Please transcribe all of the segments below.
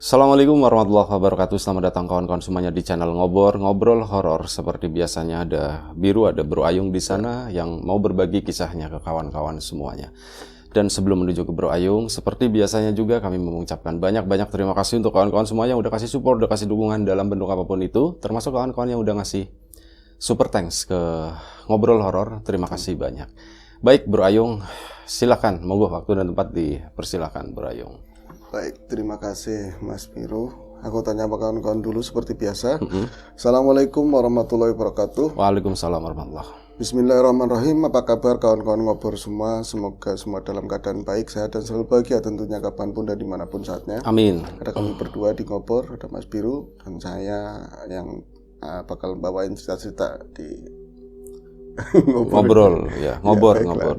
Assalamualaikum warahmatullahi wabarakatuh. Selamat datang kawan-kawan semuanya di channel Ngobrol Horor. Seperti biasanya ada Biru, ada Bro Ayung di sana yang mau berbagi kisahnya ke kawan-kawan semuanya. Dan sebelum menuju ke Bro Ayung, seperti biasanya juga kami mengucapkan banyak-banyak terima kasih untuk kawan-kawan semua yang udah kasih support, udah kasih dukungan dalam bentuk apapun itu, termasuk kawan-kawan yang udah ngasih super thanks ke Ngobrol Horor. Terima kasih banyak. Baik Bro Ayung, silakan, monggo waktu dan tempat dipersilakan Bro Ayung. Baik, terima kasih Mas Biru. Aku tanya sama kawan-kawan dulu seperti biasa. Assalamualaikum warahmatullahi wabarakatuh. Waalaikumsalam warahmatullahi. Bismillahirrahmanirrahim. Apa kabar kawan-kawan ngobrol semua? Semoga semua dalam keadaan baik, sehat dan selalu bahagia tentunya kapanpun dan dimanapun saatnya. Amin. Ada kami berdua di ngobrol, ada Mas Biru dan saya yang bakal bawain cerita-cerita di ngobrol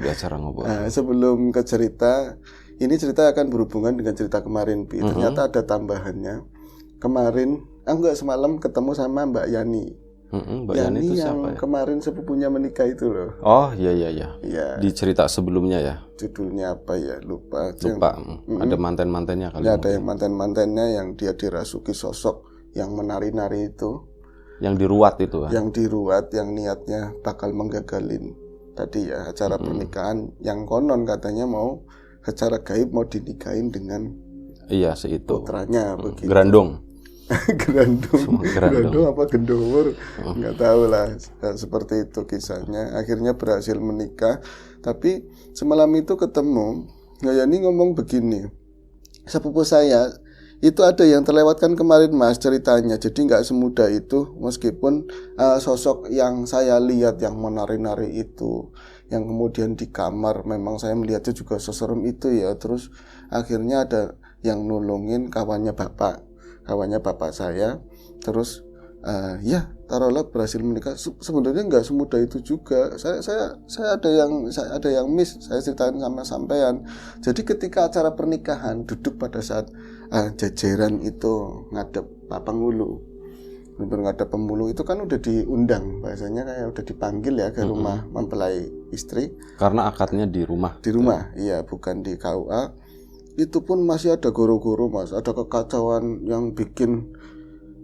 di acara ngobrol. Sebelum ke cerita, ini cerita akan berhubungan dengan cerita kemarin, Bi. Ternyata ada tambahannya. Kemarin, semalam ketemu sama Mbak Yani. Mbak Yani itu yang siapa ya? Kemarin sepupunya menikah itu loh. Oh iya. Ya, Di cerita sebelumnya ya. judulnya apa ya? Lupa. Ada manten-mantennya kali. Ya, ada yang manten-mantennya yang dia dirasuki sosok yang menari-nari itu. Yang diruat itu. Yang diruat, yang niatnya bakal menggagalin tadi ya acara pernikahan yang konon katanya mau secara gaib mau dinikahin dengan putranya begitu. Gerandong. Gerandong apa gendowor nggak tahu lah. Seperti itu kisahnya. Akhirnya berhasil menikah. Tapi semalam itu ketemu Yani ngomong begini, sepupu saya itu ada yang terlewatkan kemarin Mas ceritanya. Jadi nggak semudah itu, meskipun sosok yang saya lihat yang menari-nari itu, yang kemudian di kamar memang saya melihatnya juga seserem itu ya. Terus akhirnya ada yang nolongin kawannya bapak saya. Terus taruhlah berhasil menikah. Sebenarnya nggak semudah itu juga. Saya ada yang miss. Saya ceritain sama sampean. Jadi ketika acara pernikahan duduk pada saat jajaran itu ngadep Papangulu, bener ngadep pemulu itu kan udah diundang, bahasanya kayak udah dipanggil ya ke rumah mempelai istri. Karena akadnya di rumah. Di rumah, iya, bukan di KUA. Itu pun masih ada goro-goro Mas, ada kekacauan yang bikin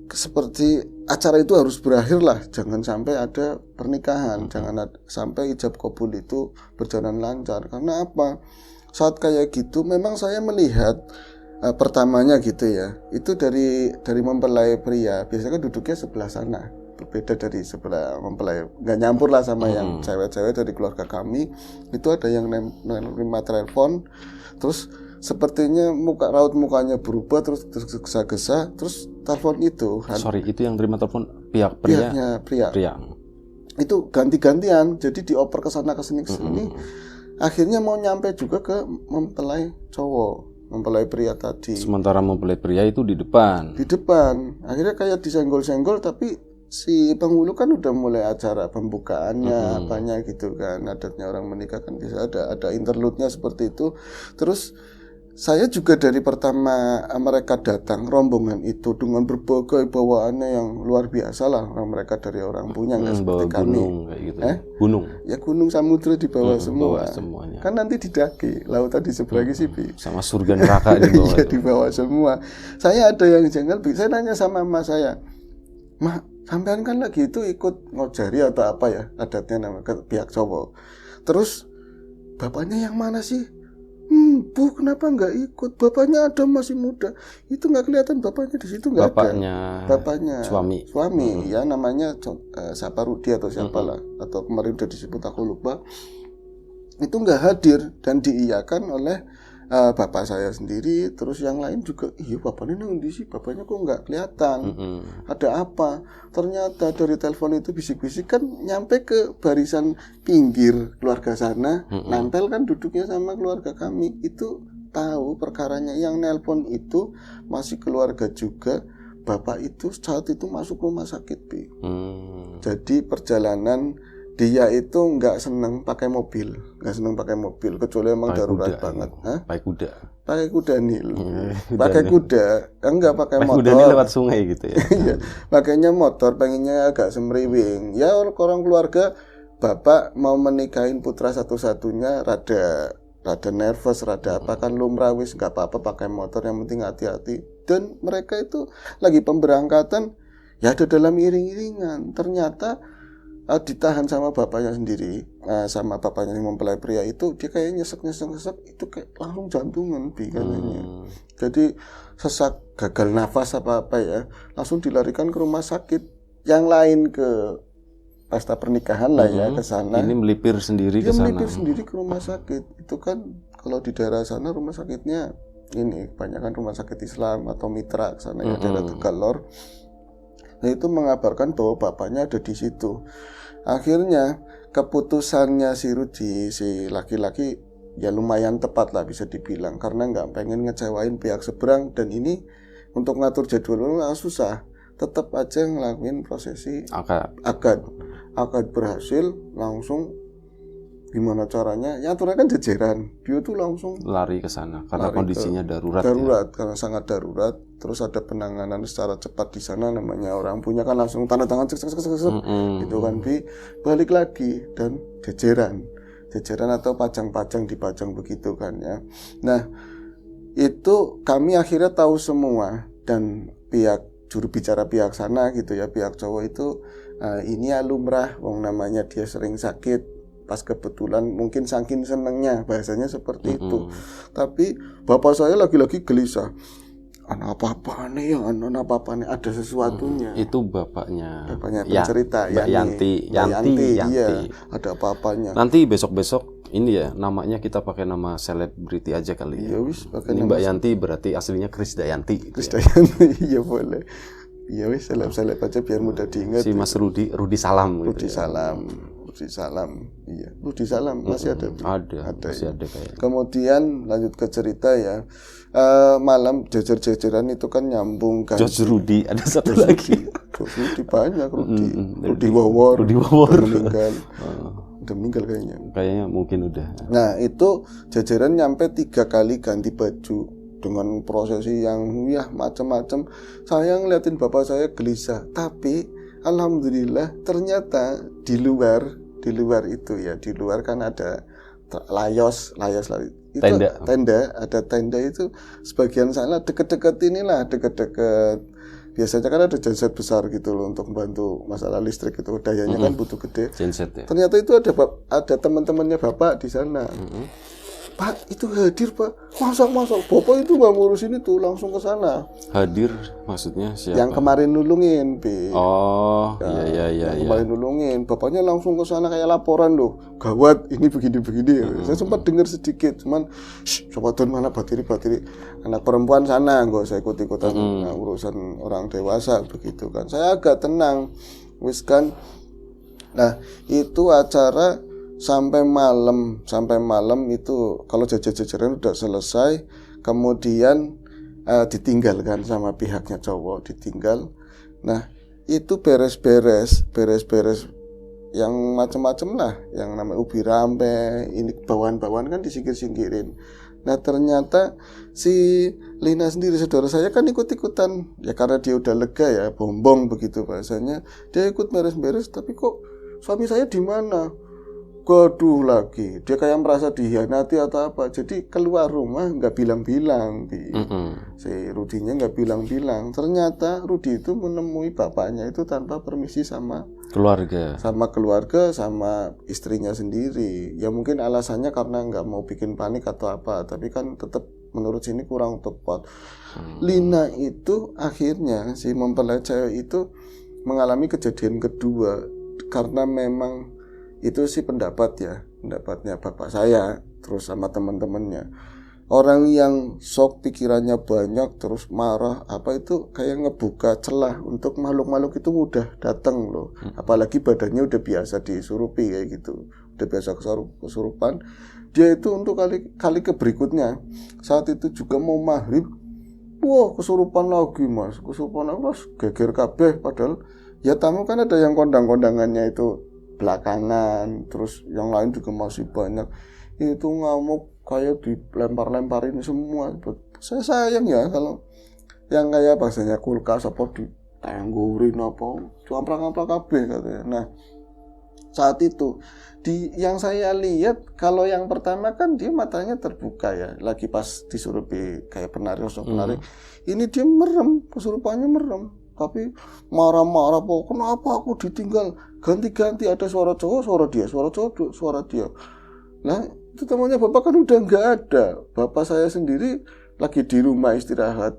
seperti acara itu harus berakhir lah, jangan sampai ada pernikahan, jangan sampai ijab kabul itu berjalan lancar. Karena apa? Saat kayak gitu memang saya melihat pertamanya gitu ya, itu dari mempelai pria biasanya kan duduknya sebelah sana, berbeda dari sebelah mempelai, nggak nyampur lah sama yang cewek-cewek dari keluarga kami. Itu ada yang nerima telepon, terus sepertinya raut mukanya berubah, terus gesa-gesa, terus telepon itu itu yang terima telepon pihaknya pria. Itu ganti-gantian, jadi dioper ke sana ke sini. Akhirnya mau nyampe juga ke mempelai cowok, mempelai pria tadi. Sementara mempelai pria itu di depan. Akhirnya kayak disenggol-senggol, tapi si penghulu kan udah mulai acara pembukaannya, apanya gitu kan. Adatnya orang menikah kan bisa ada interlude-nya seperti itu. Terus saya juga dari pertama mereka datang, rombongan itu dengan berbagai bawaannya yang luar biasa lah. Mereka dari orang punya, nggak seperti kami. Gunung kayak gitu. Gunung. Ya gunung samudra di bawah semua. Semuanya. Kan nanti didaki, lautan di sebelah sini. Sama surga neraka di bawah. Iya, di bawah semua. Saya ada yang jengkel, saya nanya sama emak saya, "Ma, sampean kan lagi itu ikut ngojari atau apa ya adatnya namanya pihak cowok. Terus bapaknya yang mana sih?" Bu, kenapa nggak ikut? Bapaknya ada, masih muda. Itu nggak kelihatan bapaknya di situ, nggak ada. Bapaknya suami, ya namanya siapa, Rudi atau siapalah, atau kemarin udah disebut aku lupa. Itu nggak hadir dan diiyakan oleh bapak saya sendiri. Terus yang lain juga, iya bapaknya nang di sini, bapaknya kok nggak kelihatan. Ada apa? Ternyata dari telepon itu bisik-bisik kan nyampe ke barisan pinggir keluarga sana, nempel kan duduknya sama keluarga kami. Itu tahu perkaranya, yang nelpon itu masih keluarga juga. Bapak itu saat itu masuk rumah sakit, Bi. Jadi perjalanan dia itu nggak seneng pakai mobil, kecuali emang darurat banget. Pakai kuda nih, pakai kuda, enggak pakai motor. Kuda ini lewat sungai gitu ya. Iya, pakainya motor, pengennya agak semriwing. Ya orang keluarga, bapak mau menikahin putra satu-satunya, rada nervous, rada apa kan lumrah, wis nggak apa-apa pakai motor, yang penting hati-hati. dan mereka itu lagi pemberangkatan ya ada dalam iring-iringan. Ternyata ditahan sama bapaknya sendiri, sama bapaknya yang mempelai pria itu, dia kayak nyesek itu kayak langsung jantungan katanya. Jadi sesak, gagal nafas apa ya, langsung dilarikan ke rumah sakit yang lain, ke pesta pernikahan lah ya, ke sana. Ini melipir sendiri ke sana. Dia melipir sendiri ke rumah sakit. Itu kan kalau di daerah sana rumah sakitnya ini kebanyakan rumah sakit Islam atau mitra ke sana ya, daerah Tegalor. Nah, itu mengabarkan bahwa bapaknya ada di situ. Akhirnya keputusannya si Rudi, si laki-laki ya lumayan tepat lah bisa dibilang, karena nggak pengen ngecewain pihak seberang, dan ini untuk ngatur jadwal nggak susah. Tetap aja ngelakuin prosesi akad berhasil langsung. Gimana caranya? Ya aturannya kan jajaran. Dia tuh langsung lari ke sana karena kondisinya darurat ya? Karena sangat darurat. Terus ada penanganan secara cepat di sana, namanya orang punya kan langsung tanda tangan gitu kan, balik lagi dan jajaran atau pajang dipajang begitu kan ya. Nah, itu kami akhirnya tahu semua, dan pihak juru bicara pihak sana gitu ya, pihak cowok itu ini lumrah, wong namanya dia sering sakit. Pas kebetulan mungkin saking senengnya, bahasanya seperti itu. Tapi bapak saya lagi-lagi gelisah. Apa-apa nih, ada sesuatunya. Itu bapaknya pencerita ya, Yanti. Iya, ada apa-apanya. Nanti besok-besok ini ya, namanya kita pakai nama selebriti aja kali ya. Ini Mbak Yanti berarti aslinya Krisdayanti. Krisdayanti, iya boleh. Iya wis, seleb aja biar mudah diingat. Si Mas Rudi Salam. Rudi Salam, iya. Rudi Salam masih ada. Masih ada kayak. Kemudian lanjut ke cerita ya. Malam jajar-jajaran itu kan nyambung kan. George Rudi, ada satu lagi. Rudi banyak, Rudi Wawor udah meninggal kayaknya. Kayaknya mungkin udah. Nah, itu jajaran nyampe 3 kali ganti baju dengan prosesi yang ya macam-macam. Saya ngeliatin bapak saya gelisah, tapi alhamdulillah ternyata di luar itu ya, di luar kan ada layos itu, tenda itu sebagian sana deket-deket biasanya kan ada genset besar gitu loh untuk membantu masalah listrik itu, dayanya kan butuh gede. Genset ya. Ternyata itu ada teman-temannya bapak di sana. Pak, itu hadir Pak. Masa bapak itu nggak ngurusin itu, langsung ke sana. Hadir maksudnya siapa? Yang kemarin nulungin, Bi. Oh, iya. Kemarin nulungin, bapaknya langsung ke sana kayak laporan loh. Gawat, ini begini. Saya sempat dengar sedikit, cuman coba tuh mana bateri anak perempuan sana, nggak usah ikut-ikutan urusan orang dewasa begitu kan. Saya agak tenang, wis kan. Nah, itu acara sampai malam itu kalau jajar-jajaran udah selesai, kemudian ditinggalkan sama pihaknya cowok, ditinggal. Nah, itu beres-beres yang macam-macam lah, yang namanya ubi rampe, ini bawaan-bawaan kan disingkir-singkirin. Nah, ternyata si Lina sendiri, saudara saya kan ikut-ikutan ya, karena dia udah lega ya, bombong begitu bahasanya. Dia ikut beres-beres, tapi kok suami saya di mana? Gaduh lagi, dia kayak merasa dihianati atau apa. Jadi keluar rumah nggak bilang-bilang, si Rudinya nggak bilang-bilang. Ternyata Rudi itu menemui bapaknya itu tanpa permisi sama keluarga, sama istrinya sendiri. Ya mungkin alasannya karena nggak mau bikin panik atau apa. Tapi kan tetap menurut sini kurang tepat. Lina itu akhirnya si mempelai cewek itu mengalami kejadian kedua, karena memang itu sih pendapatnya bapak saya terus sama teman-temannya. Orang yang sok pikirannya banyak terus marah apa itu kayak ngebuka celah untuk makhluk-makhluk itu mudah datang loh. Apalagi badannya udah biasa disurupi kayak gitu, udah biasa kesurupan. Dia itu untuk kali ke berikutnya saat itu juga mau maghrib, wah kesurupan lagi mas, geger kabeh. Padahal ya tamu kan ada yang kondang-kondangannya itu belakangan, terus yang lain juga masih banyak. Itu ngamuk kayak dilempar-lemparin semua. Saya sayang ya kalau yang kayak bahasanya kulkas apa ditanggurin apa, camprak-camprak kabeh katanya. Nah, saat itu. Yang saya lihat, kalau yang pertama kan dia matanya terbuka ya, lagi pas disuruh kayak penari, ini dia merem, kesurupannya merem, tapi marah-marah, kenapa aku ditinggal, ganti-ganti, ada suara cowok, suara dia, suara cowok, suara dia. Nah itu temannya bapak kan udah nggak ada, bapak saya sendiri lagi di rumah istirahat.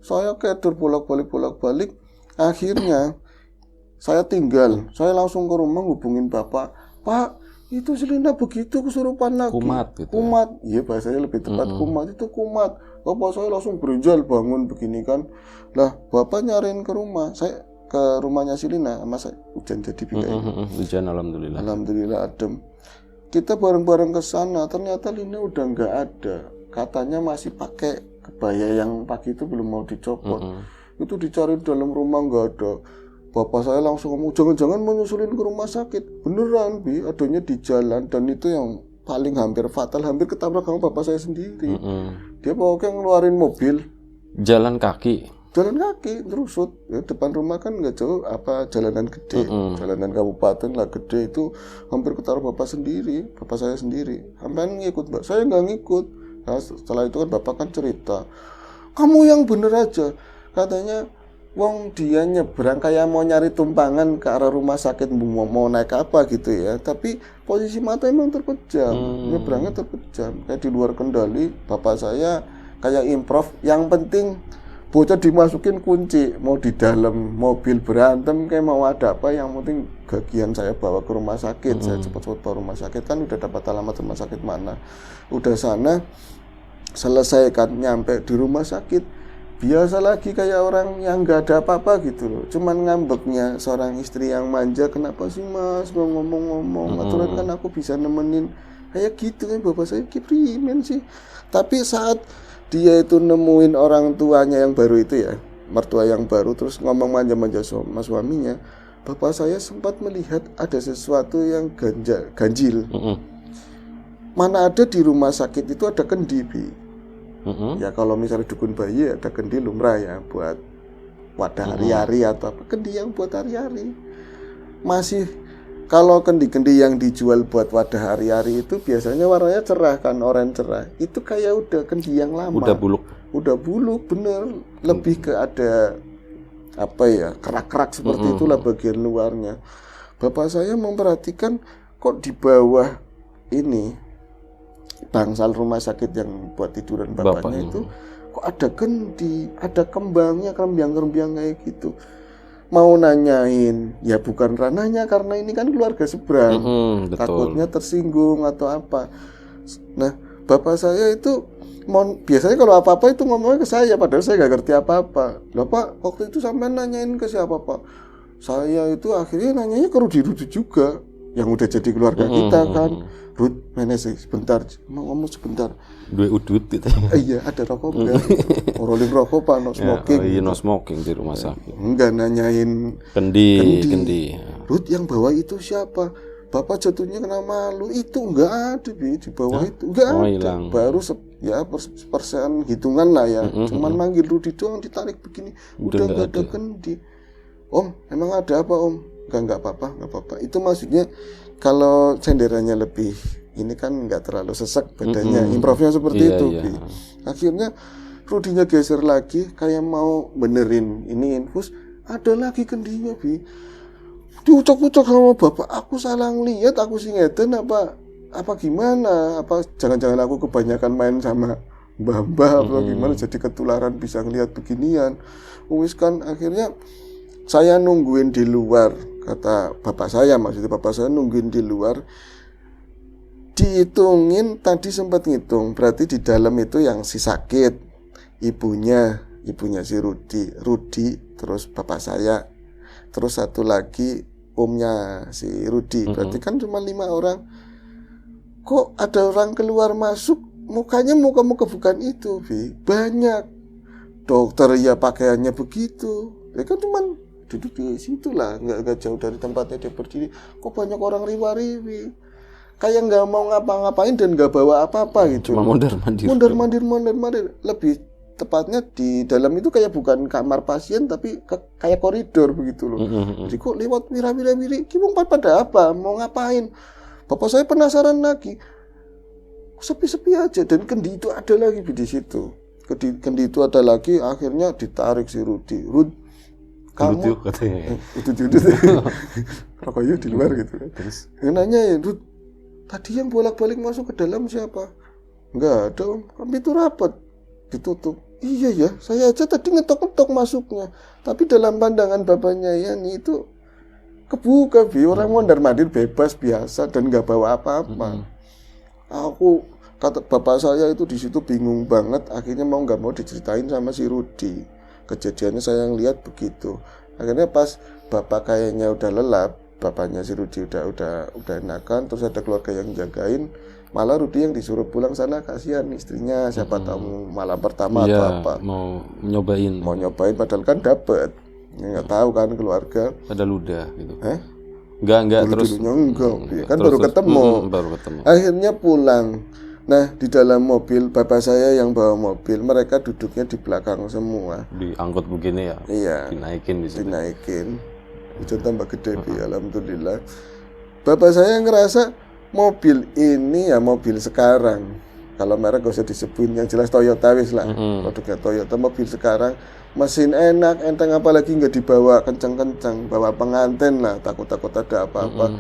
Saya kedur bolak-balik, akhirnya saya tinggal, saya langsung ke rumah hubungin bapak, Pak, itu Selina begitu kesurupan lagi. Kumat gitu. Kumat. Iya, bahasanya lebih tepat kumat, itu kumat. Bapak saya langsung berenjal bangun begini kan. Lah, bapak nyariin ke rumah. Saya ke rumahnya Selina sama saya. Hujan jadi kayak hujan, alhamdulillah. Alhamdulillah adem. Kita bareng-bareng ke sana, ternyata Lina udah nggak ada. Katanya masih pakai kebaya yang pagi itu belum mau dicopot. Itu dicari dalam rumah nggak ada. Bapak saya langsung ngomong, jangan-jangan menyusulin ke rumah sakit. Beneran, Bi, adanya di jalan. Dan itu yang paling hampir fatal, hampir ketabrak sama bapak saya sendiri. Dia pokoknya ngeluarin mobil. Jalan kaki, terusut. Ya, depan rumah kan nggak jauh, jalanan gede. Jalanan kabupaten lah gede, itu hampir ketabrak bapak saya sendiri. Sampai ngikut, Mbak. Saya nggak ngikut. Nah, setelah itu kan bapak kan cerita, kamu yang bener aja. Katanya, wong dia nyebrang kayak mau nyari tumpangan ke arah rumah sakit, mau naik apa gitu ya, tapi posisi mata emang terpejam, nyebrangnya terpejam, kayak di luar kendali. Bapak saya kayak improv, yang penting bocah dimasukin kunci, mau di dalam mobil berantem kayak mau ada apa, yang penting gagian saya bawa ke rumah sakit. Saya cepat-cepat bawa rumah sakit, kan udah dapat alamat rumah sakit mana, udah sana selesai kan, nyampe di rumah sakit biasa lagi kayak orang yang nggak ada apa-apa gitu loh, cuman ngambeknya seorang istri yang manja, kenapa sih mas mau ngomong-ngomong, aturan kan aku bisa nemenin, kayak gitu kan. Bapak saya kiprimen sih. Tapi saat dia itu nemuin orang tuanya yang baru itu ya, mertua yang baru, terus ngomong manja-manja sama suaminya, bapak saya sempat melihat ada sesuatu yang ganjil. Mana ada di rumah sakit itu ada kendi, Bi. Ya kalau misalnya dukun bayi ada kendi lumrah ya, buat wadah hari-hari atau apa, kendi yang buat hari-hari. Masih kalau kendi-kendi yang dijual buat wadah hari-hari itu biasanya warnanya cerah kan, oranye cerah. Itu kayak udah kendi yang lama. Udah buluk bener, lebih ke ada apa ya, kerak-kerak seperti itulah bagian luarnya. Bapak saya memperhatikan kok di bawah ini bangsal rumah sakit yang buat tiduran bapaknya itu kok ada kendi, ada kembangnya, kerembiang kayak gitu. Mau nanyain, ya bukan ranahnya karena ini kan keluarga seberang, takutnya tersinggung atau apa. Nah, bapak saya itu biasanya kalau apa-apa itu ngomongnya ke saya, padahal saya nggak ngerti apa-apa. Loh Pak, waktu itu sampai nanyain ke siapa Pak? Saya itu akhirnya nanyanya ke Rudi juga, yang udah jadi keluarga kita kan. Rud, mana sih sebentar, mau ngomong sebentar. Dua udut gitu. Iya, ada rokok enggak? Rolling rokok Pak, no smoking. Iya, no smoking di rumah sakit. Enggak nanyain kendi. Rud, yang bawa itu siapa? Bapak jatuhnya kena malu. Itu enggak ada, Bi, di bawah itu enggak ada. Hilang. Baru persen hitungan lah ya. Cuman manggil Rudi doang, ditarik begini. Udah enggak ada kendi. Om, emang ada apa Om? Enggak apa-apa. Itu maksudnya kalau cenderannya lebih ini kan nggak terlalu sesek badannya, improvnya seperti itu. Bi. Akhirnya Rudinya geser lagi kayak mau benerin ini infus, ada lagi kendinya, Bi. Diucok-ucok sama bapak, aku salah ngeliat, aku sih ngeten apa gimana? Apa jangan-jangan aku kebanyakan main sama mbah-mbah atau gimana jadi ketularan bisa ngeliat beginian. Wis kan akhirnya saya nungguin di luar, kata bapak saya, maksudnya bapak saya nungguin di luar. Dihitungin tadi sempat ngitung, berarti di dalam itu yang si sakit, ibunya si Rudi, terus bapak saya, terus satu lagi omnya si Rudi, berarti kan cuma 5 orang. Kok ada orang keluar masuk, mukanya muka-muka bukan itu, Bi. Banyak dokter ya pakaiannya begitu, ya kan cuman duduk di situ lah, nggak jauh dari tempatnya dia berdiri. Kok banyak orang riwa-riwi, kayak nggak mau ngapa-ngapain dan nggak bawa apa-apa gitu. Cuma mondar-mandir, lebih tepatnya di dalam itu kayak bukan kamar pasien tapi kayak koridor begitu loh. Jadi kok lewat mira-mira-miri, gimana pada apa, mau ngapain? Bapak saya penasaran lagi, sepi-sepi aja, dan kendi itu ada lagi di situ. Kendi itu ada lagi, akhirnya ditarik si Rudi. Rud, kamu katanya. itu rokoknya di luar gitu kan. Terus nanya ya, Rud, tadi yang bolak-balik masuk ke dalam siapa? Enggak ada om, kami itu rapat, ditutup. Iya ya, saya aja tadi ngetok-ngetok masuknya, tapi dalam pandangan bapaknya Yani itu kebuka, orang mondar mandir bebas biasa dan nggak bawa apa-apa. Aku kata bapak saya itu di situ bingung banget, akhirnya mau nggak mau diceritain sama si Rudi. Kejadiannya saya yang lihat begitu. Akhirnya pas bapak kayaknya udah lelap, bapaknya si Rudi udah enakan, terus ada keluarga yang jagain. Malah Rudi yang disuruh pulang sana, kasihan istrinya, siapa tahu malam pertama atau apa. Mau nyobain padahal kan dapet. Nggak tahu kan keluarga. Pada ludah gitu. Enggak terus. Enggak. Kan terus, baru ketemu. Akhirnya pulang. Nah, di dalam mobil bapak saya yang bawa mobil, mereka duduknya di belakang semua. Diangkut begini ya. Iya. Dinaikin di sini. Dinaikin. Hujan tambah gede, alhamdulillah. Bapak saya ngerasa mobil ini ya mobil sekarang. Kalau merek gak usah disebutin, yang jelas Toyota wis lah. Produknya Toyota, mobil sekarang. Mesin enak, enteng, apalagi nggak dibawa kencang-kencang, bawa pengantin lah, takut-takut ada apa-apa.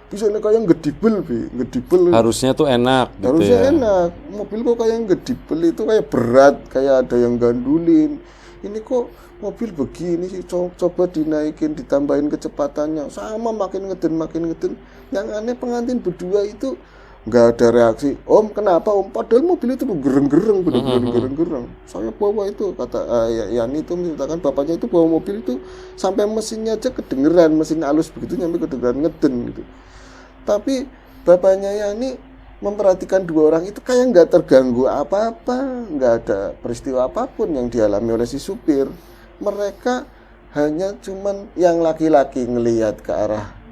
Bisa kayak ngedibel, ngedibel. Harusnya tuh enak gitu. Harusnya enak. Mobil kok kayak ngedibel itu kayak berat, kayak ada yang gandulin. Ini kok mobil begini sih, coba dinaikin, ditambahin kecepatannya, sama makin ngeden. Yang aneh pengantin berdua itu nggak ada reaksi. Om, kenapa om? Padahal mobil itu gereng-gereng, bener-bener gereng-gereng. Saya bawa itu, kata Yani itu menceritakan bapaknya itu bawa mobil itu sampai mesinnya aja kedengeran, mesin halus begitu nyampe kedengeran ngeden gitu. Tapi bapaknya Yani memperhatikan dua orang itu kayak nggak terganggu apa-apa, nggak ada peristiwa apapun yang dialami oleh si supir. Mereka hanya cuman yang laki-laki ngelihat ke arah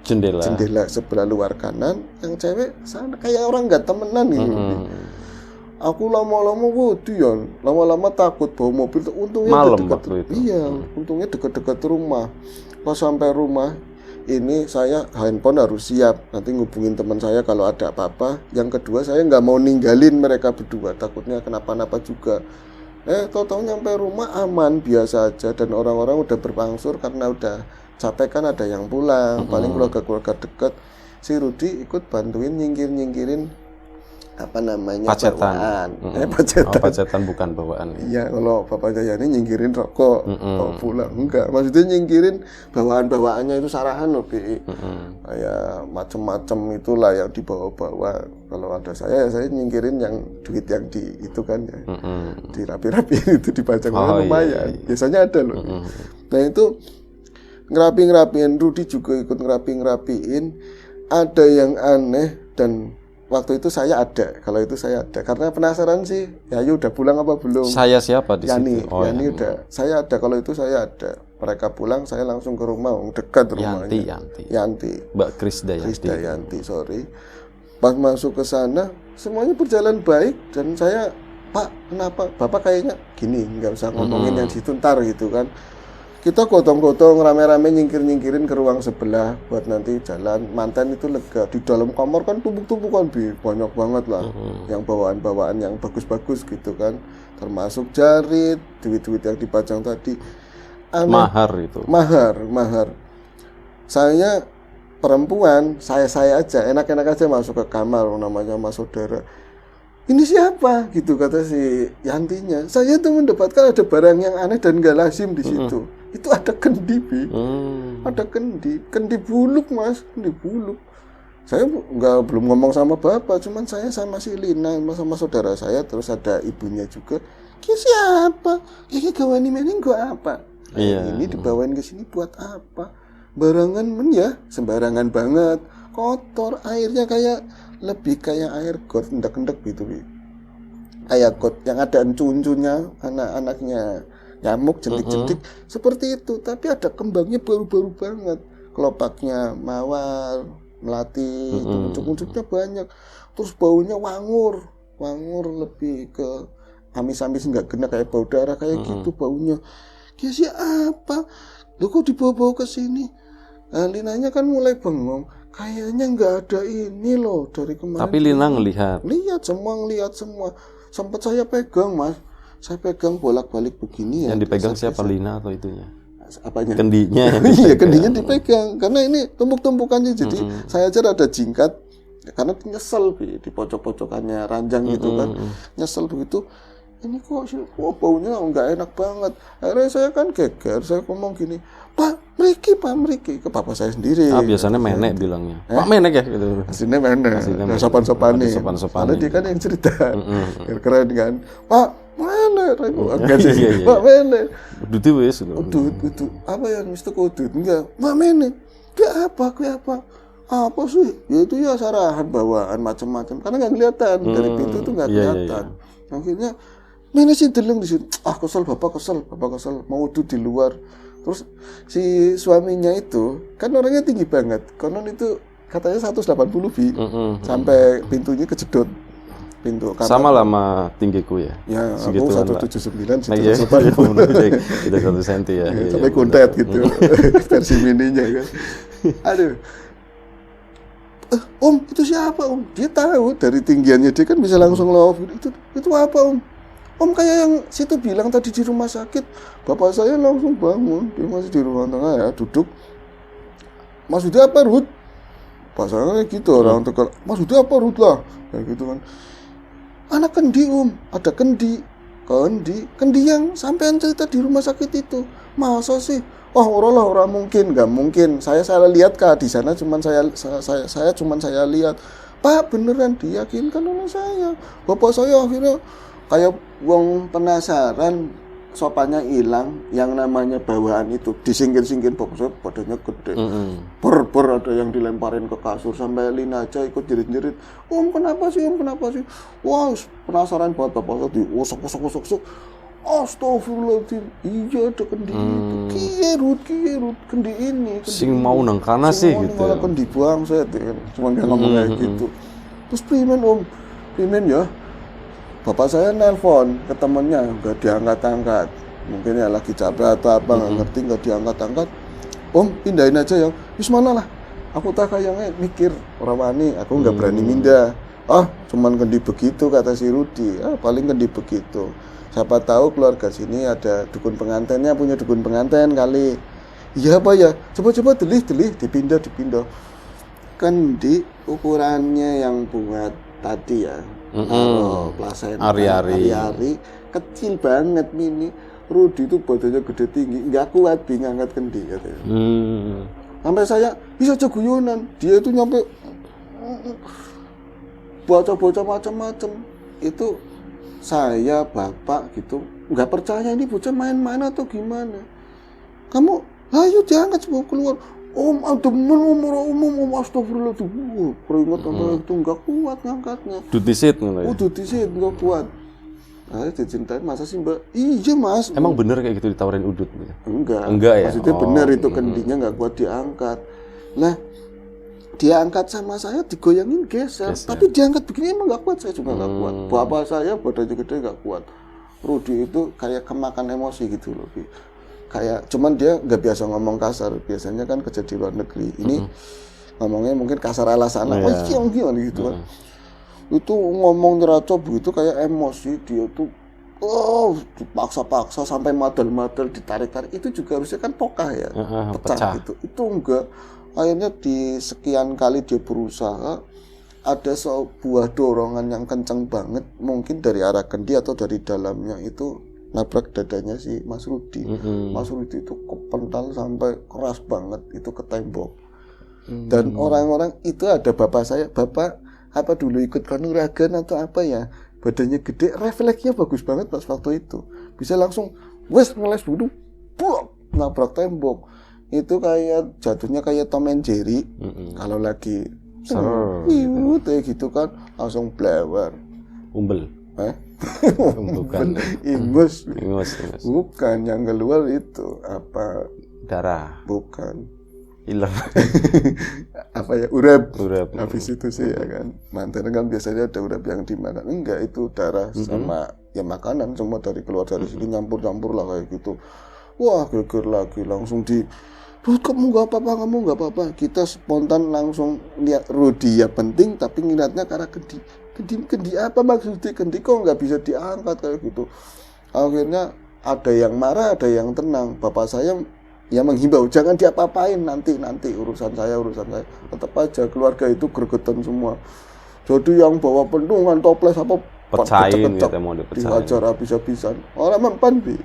jendela sebelah luar kanan, yang cewek sana kayak orang nggak temenan gitu. Aku lama-lama lama-lama takut bawa mobil. Untungnya malam dekat, iya, untungnya dekat-dekat rumah. Pas sampai rumah ini saya handphone harus siap, nanti ngubungin teman saya kalau ada apa-apa. Yang kedua saya nggak mau ninggalin mereka berdua, takutnya kenapa-napa juga. Tahu-tahu nyampe rumah aman biasa aja, dan orang-orang udah berangsur karena udah capek kan, ada yang pulang, paling keluarga-keluarga dekat. Si Rudi ikut bantuin nyingkirin apa namanya pacetan. Pacetan bukan bawaan. Iya, kalau bapaknya Yani nyingkirin rokok bawa pulang, enggak, maksudnya nyingkirin bawaan-bawaannya itu sarahan loh, kayak macem-macem itulah yang dibawa-bawa. Kalau ada saya nyingkirin yang duit yang di itu kan ya, dirapi-rapiin itu dipajang lumayan. Iya. Biasanya ada loh. Nah itu ngerapiin, Rudi juga ikut ngerapiin. Ada yang aneh, dan waktu itu saya ada. Kalau itu saya ada karena penasaran sih. Yayu udah pulang apa belum? Saya siapa di Yani, situ? Oh, Yani udah. Saya ada. Kalau itu saya ada. Mereka pulang, saya langsung ke rumah, dekat rumahnya. Yanti. Mbak Krisdayanti. Sorry. Pas masuk ke sana, semuanya berjalan baik, dan saya, Pak, kenapa? Bapak kayaknya gini, nggak usah ngomongin yang situ ntar gitu kan. Kita gotong-gotong rame-rame nyingkirin ke ruang sebelah buat nanti jalan. Mantan itu lega. Di dalam kamar kan tumpuk-tumpukan banyak banget lah. Yang bawaan-bawaan yang bagus-bagus gitu kan. Termasuk jarit, duit-duit yang dipajang tadi. Aneh. Mahar itu. Mahar. Saya perempuan, saya aja enak-enak aja masuk ke kamar, namanya Mas Saudara. Ini siapa? Gitu kata si Yantinya. Saya tuh mendapatkan ada barang yang aneh dan gak lazim di situ. Itu ada kendi, ada kendi buluk, Mas, kendi buluk. Saya belum ngomong sama bapak, cuman saya sama si Lina, sama saudara saya, terus ada ibunya juga. Ki siapa? Ki gawani meneng gua apa? Ini dibawain ke sini buat apa? Barangan ya, sembarangan banget, kotor, airnya kayak lebih kayak air got, endek-endek gitu, kayak got yang ada encun-encunnya, anak-anaknya nyamuk, jentik-jentik seperti itu, tapi ada kembangnya baru-baru banget, kelopaknya mawar, melati, uncuk-uncuknya banyak, terus baunya wangur lebih ke amis-amis nggak kena kayak bau darah kayak gitu baunya. Dia siapa? Lu kok dibawa-bawa ke sini? Nah, Linanya kan mulai bengong. Kayaknya nggak ada ini loh dari kemarin. Tapi Lina ngelihat. Ngelihat semua. Sempat saya pegang, Mas. Saya pegang bolak-balik begini ya. Yang dipegang siapa, Lina atau itunya? Apanya? Kendinya. Iya, kendinya dipegang. Karena ini tumpuk-tumpukannya. Jadi saya aja ada jingkat. Karena nyesel di pojok-pojokannya ranjang gitu kan. Nyesel begitu. Ini kok baunya nggak enak banget. Akhirnya saya kan geger, saya ngomong gini, Pak Mriki, ke bapak saya sendiri. Biasanya menek bilangnya. Pak Menek ya gitu. Aslinya menek. Nah, sopan-sopan nih. Soalnya dia kan yang cerita. Keren kan. Pak Menek. Pak Menek. Udut wis. Udut. Apa ya Mr. Udut? Enggak. Pak Menek. Dia apa? Apa sih? Ya itu ya sarahan bawaan macam-macam. Karena nggak kelihatan dari pintu itu nggak kelihatan. Akhirnya mana sih deleng di sini? Kesel bapak kesel mau udut di luar. Terus si suaminya itu kan orangnya tinggi banget. Konon itu katanya 180 bi sampai pintunya kejedot pintu. Sama lama tinggiku ya. Ya, segitu aku 179 Iya, 180 tidak 1 cm ya. Sampai kuntet gitu. Versi mininya kan. Aduh. Om, itu siapa Om? Dia tahu dari tinggiannya dia kan bisa langsung love. Itu apa Om? Om kayak yang situ bilang tadi di rumah sakit. Bapak saya langsung bangun. Dia masih di ruang tengah ya, duduk. Maksudnya apa Ruth? Pak saya kayak gitu orang tegal. Maksudnya apa Ruth lah? Kayak gitu kan. Anak kendi Om, ada kendi yang sampean cerita di rumah sakit itu. Masa sih? Orang mungkin, nggak mungkin. Saya lihat Kak di sana, cuman saya lihat. Pak beneran diyakinkan oleh saya. Bapak saya akhirnya kayak wong penasaran, sopannya hilang, yang namanya bawaan itu disingkir-singkir, bapak saya badannya gede. Per ada yang dilemparin ke kasur sampai Lina aja ikut jerit-jerit. Om kenapa sih? Wah penasaran banget bapak saya diusuk. Astagfirullahaladzim, iya ada kendi itu. Kierut, kendi ini. Sing mau nang kana sih gitu. Malah kendi buang saya, cuma nggak ngomong kayak gitu. Terus primen Om, ya. Bapak saya nelpon ke temennya, nggak diangkat-angkat. Mungkin ya lagi capek atau apa, nggak ngerti, nggak diangkat-angkat. Om, pindahin aja ya. Wis mana lah. Aku tak kayaknya mikir, orang wani, aku nggak berani mindah. Cuman kendi begitu kata si Rudi. Paling kendi begitu. Siapa tahu keluarga sini ada dukun pengantennya, punya dukun penganten kali. Iya apa ya? Coba delih, dipindah. Kendi ukurannya yang buat tadi ya. Plasenta ari-ari kecil banget mini. Rudi itu badannya gede tinggi, nggak kuat ngangkat kendi katanya. Sampai saya bisa guyonan, dia itu nyampe bocah-bocah macam-macam. Itu saya bapak gitu nggak percaya ini bocah main-main atau gimana. Kamu ayo diangkat semua keluar. Om umum astagfirullah tuh keringat itu nggak kuat ngangkatnya. Dutisit ngono ya. Dutisit nggak kuat. Dicintain masa sih Mbak? Iya Mas. Emang bener kayak gitu ditawarin udut? Enggak ya. Maksudnya bener itu kendinya nggak kuat diangkat. Nah dia angkat sama saya digoyangin geser. Tapi diangkat begini emang nggak kuat, saya juga nggak kuat. Bapak saya badannya gede nggak kuat. Rudi itu kayak kemakan emosi gitu loh. Kayak cuman dia nggak biasa ngomong kasar, biasanya kan kerja di luar negeri. Ini ngomongnya mungkin kasar ala sana, gimana gitu kan. Itu ngomong nyeracok begitu kayak emosi, dia tuh dipaksa-paksa sampai madal-madal ditarik-tarik. Itu juga harusnya kan pokah ya, pecah gitu. Itu enggak. Akhirnya di sekian kali dia berusaha, ada sebuah dorongan yang kencang banget, mungkin dari arah kendi atau dari dalamnya itu nabrak dadanya si Mas Rudi. Mas Rudi itu kepental sampai keras banget itu ke tembok. Dan orang-orang itu ada bapak saya, bapak apa dulu ikut kanuragan atau apa ya, badannya gede, refleksnya bagus banget pas waktu itu, bisa langsung ngeles dulu, nabrak tembok. Itu kayak jatuhnya kayak Tom and Jerry. Kalau lagi kayak gitu kan langsung blewer. Umbel. Bukan. Ingus. Bukan, yang keluar itu apa? Darah. Bukan. Iler. apa ya, urap. Urap. Habis itu sih ya kan, mantan kan biasanya ada urap yang dimakan. Enggak, itu darah sama ya makanan semua keluar dari sini, nyampur-nyampur lah kayak gitu. Wah, geger lagi langsung di, Ruth, kamu nggak apa-apa, kamu nggak apa-apa. Kita spontan langsung lihat Rudy ya penting, tapi ngeliatnya karena kendi apa maksudnya, kendi kok nggak bisa diangkat kayak gitu. Akhirnya ada yang marah, ada yang tenang. Bapak saya ya menghimbau, jangan diapa-apain, nanti urusan saya. Tetap aja keluarga itu gregetan semua. Jadi yang bawa pendungan, toples apa pecahin gitu, mau dipecahin. Dihajar habis-habisan. Orang mempan bi.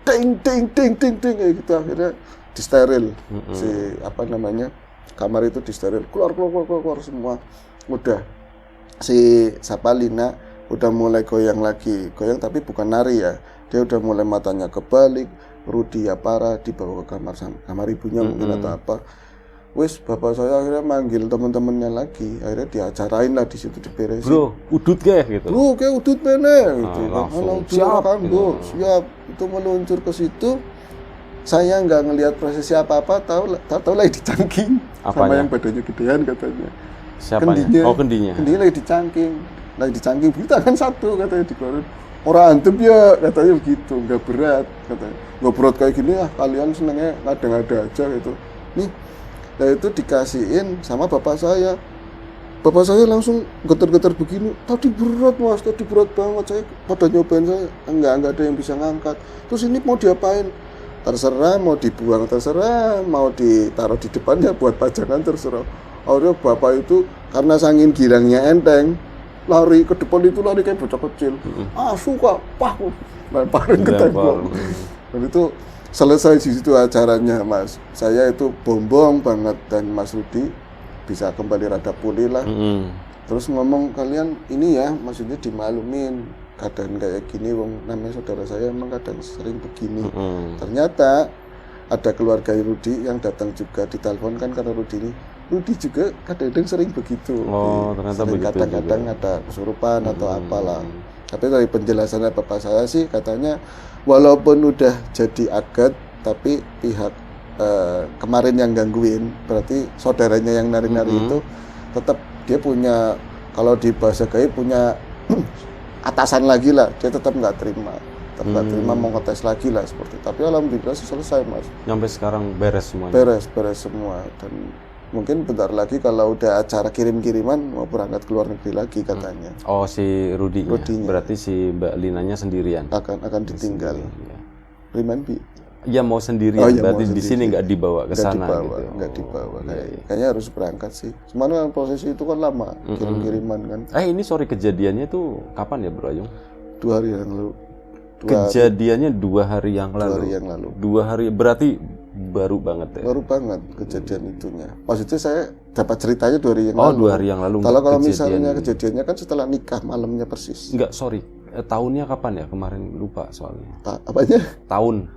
Ting kayak gitu. Akhirnya disteril. Si apa namanya? Kamar itu disteril. Keluar semua. Udah si Sapalina udah mulai goyang lagi. Goyang tapi bukan nari ya. Dia udah mulai matanya kebalik. Rudy ya parah, dibawa ke kamar ibunya mungkin atau apa. Wes bapak saya akhirnya manggil teman-temannya lagi, akhirnya diacarain lah di situ, diberesin. Bro, udut kayak gitu. Bro, kayak udut mana gitu. Langsung siap, siap. Itu meluncur ke situ. Saya nggak ngelihat prosesi apa-apa, tahu lagi dicangking. Apanya? Sama yang badannya gedean katanya. Siapanya? Kendinya. Kendinya lagi dicangking. Kita kan satu katanya dikeluarin. Orang antem ya katanya begitu, nggak berat katanya. Nggak berat kayak gini ya, kalian senengnya ngada-ngada aja gitu. Nih. Nah itu dikasihin sama bapak saya. Bapak saya langsung getar-getar begini. Tadi berat mas, tadi berat banget. Saya pada nyobain saya, enggak ada yang bisa ngangkat. Terus ini mau diapain? Terserah, mau dibuang terserah, mau ditaruh di depannya buat pajangan terserah. Akhirnya bapak itu karena saking girangnya enteng, lari ke depan itu lari kayak bocah kecil. Suka, lemparin ke tembok. Dan itu selesai di situ acaranya mas. Saya itu bombong banget dan Mas Rudy bisa kembali rada pulih lah. Terus ngomong, kalian ini ya maksudnya dimaklumin keadaan kayak gini, wong namanya saudara saya emang kadang sering begini. Ternyata ada keluarga Rudy yang datang juga ditelepon kan, karena Rudy juga kadang-kadang sering begitu. Ternyata sering begitu kadang-kadang juga ada kesurupan atau apalah. Tapi dari penjelasannya bapak saya sih katanya walaupun udah jadi akad, tapi pihak kemarin yang gangguin, berarti saudaranya yang nari-nari itu tetap dia punya, kalau di bahasa gaib punya atasan lagi lah, dia tetap nggak terima, mau ngetes lagi lah seperti. Tapi alhamdulillah selesai mas. Sampai sekarang beres semuanya. Beres semua, dan mungkin bentar lagi kalau udah acara kirim-kiriman mau berangkat ke luar negeri lagi katanya. Oh, si Rudy-nya. Berarti si Mbak Linanya sendirian. Akan ditinggal. Riman bi. Ya mau sendirian. Berarti di sini nggak dibawa ke sana gitu. Nggak dibawa. Kayaknya harus berangkat sih. Cuman prosesi itu kan lama, kirim-kiriman kan. Ini kejadiannya tuh kapan ya Bro Ayung? 2 hari yang lalu. Kejadiannya 2 hari yang lalu. 2 hari yang lalu. 2 hari berarti baru banget ya? Baru banget kejadian itunya. Maksudnya saya dapat ceritanya 2 hari yang lalu. 2 hari yang lalu. Kalau misalnya kejadiannya kan setelah nikah malamnya persis. Enggak, sorry. Tahunnya kapan ya? Kemarin lupa soalnya. Apanya? Tahun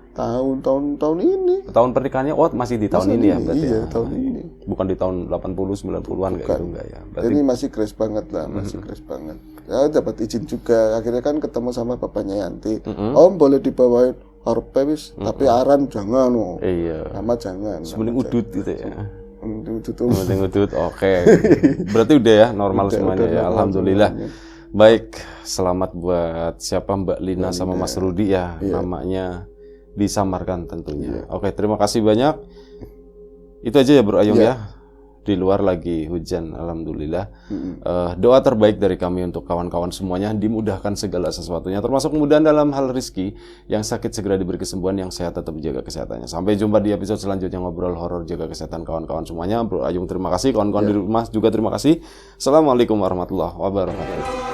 ini. Tahun pernikahannya masih di tahun ini ya berarti. Iya, ya? tahun ini. Bukan di tahun 80 90-an kayak itu enggak ya. Berarti ini masih grace banget lah, masih grace banget. Ya dapat izin juga. Akhirnya kan ketemu sama bapaknya Yanti. Om boleh dibawain harpe wis, tapi aran jangan loh. Iya. Nama jangan. Mending udut gitu ya. Mending udut. Oke. Berarti udah ya normal semuanya ya. Alhamdulillah. Baik, selamat buat siapa Mbak Lina sama Mas Rudy ya. Namanya disamarkan tentunya. Oke, terima kasih banyak. Itu aja ya Bro Ayung ya. Di luar lagi hujan, alhamdulillah. Doa terbaik dari kami untuk kawan-kawan semuanya, dimudahkan segala sesuatunya, termasuk kemudahan dalam hal rezeki. Yang sakit segera diberi kesembuhan, yang sehat tetap jaga kesehatannya. Sampai jumpa di episode selanjutnya ngobrol horor, jaga kesehatan kawan-kawan semuanya. Bro Ayung terima kasih, kawan-kawan di rumah juga terima kasih. Assalamualaikum warahmatullahi wabarakatuh.